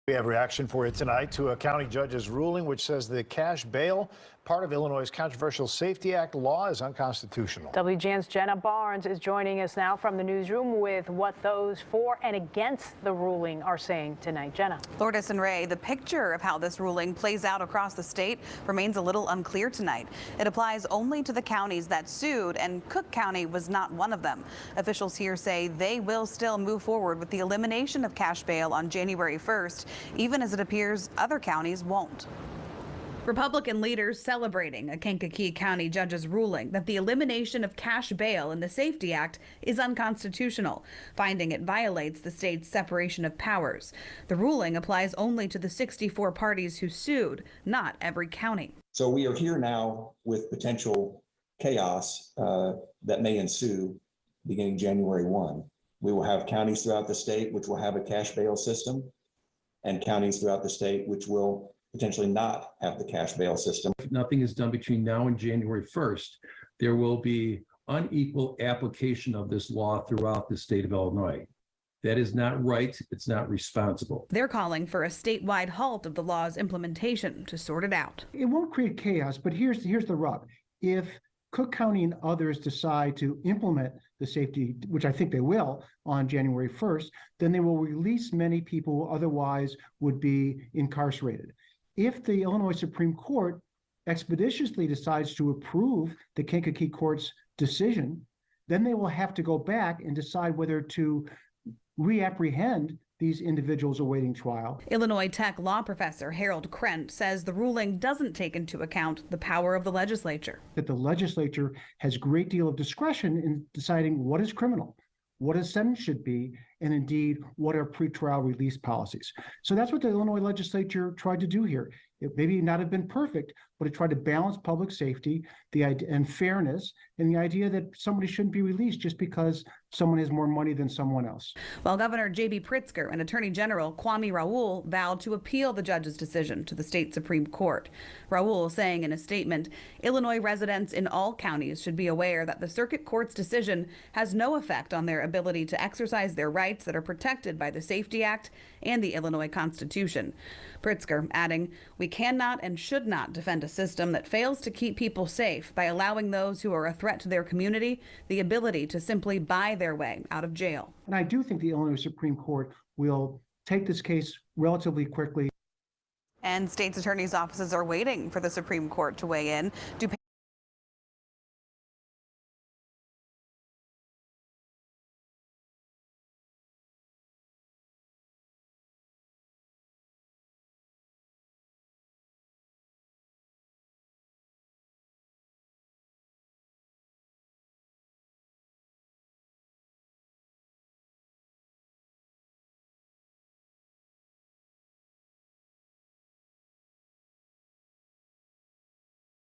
We have reaction for you tonight to a county judge's ruling which says the cash bail, part of Illinois' controversial Safety Act law, is unconstitutional. WGN's Jenna Barnes is joining us now from the newsroom with what those for and against the ruling are saying tonight. Jenna. Lourdes and Ray, the picture of how this ruling plays out across the state remains a little unclear tonight. It applies only to the counties that sued, and Cook County was not one of them. Officials here say they will still move forward with the elimination of cash bail on January 1st, even as it appears other counties won't. Republican leaders celebrating a Kankakee County judge's ruling that the elimination of cash bail in the Safety Act is unconstitutional, finding it violates the state's separation of powers. The ruling applies only to the 64 parties who sued, not every county. So we are here now with potential chaos that may ensue beginning January 1. We will have counties throughout the state which will have a cash bail system, and counties throughout the state which will potentially not have the cash bail system. If nothing is done between now and January 1st, there will be unequal application of this law throughout the state of Illinois. That is not right. It's not responsible. They're calling for a statewide halt of the law's implementation to sort it out. It won't create chaos, but here's the rub. If Cook County and others decide to implement the safety, which I think they will, on January 1st, then they will release many people who otherwise would be incarcerated. If the Illinois Supreme Court expeditiously decides to approve the Kankakee Court's decision, then they will have to go back and decide whether to reapprehend these individuals awaiting trial. Illinois Tech law professor Harold Krent says the ruling doesn't take into account the power of the legislature. That the legislature has a great deal of discretion in deciding what is criminal, what a sentence should be, and indeed what are pretrial release policies. So that's what the Illinois legislature tried to do here. It maybe not have been perfect, but it tried to balance public safety, the idea and fairness, and the idea that somebody shouldn't be released just because someone has more money than someone else. While Governor J.B. Pritzker and Attorney General Kwame Raoul vowed to appeal the judge's decision to the state Supreme Court. Raoul saying in a statement, Illinois residents in all counties should be aware that the circuit court's decision has no effect on their ability to exercise their rights that are protected by the Safety Act and the Illinois Constitution. Pritzker adding, we cannot and should not defend a system that fails to keep people safe by allowing those who are a threat to their community the ability to simply buy their way out of jail. And I do think the Illinois Supreme Court will take this case relatively quickly. And states' attorneys' offices are waiting for the Supreme Court to weigh in.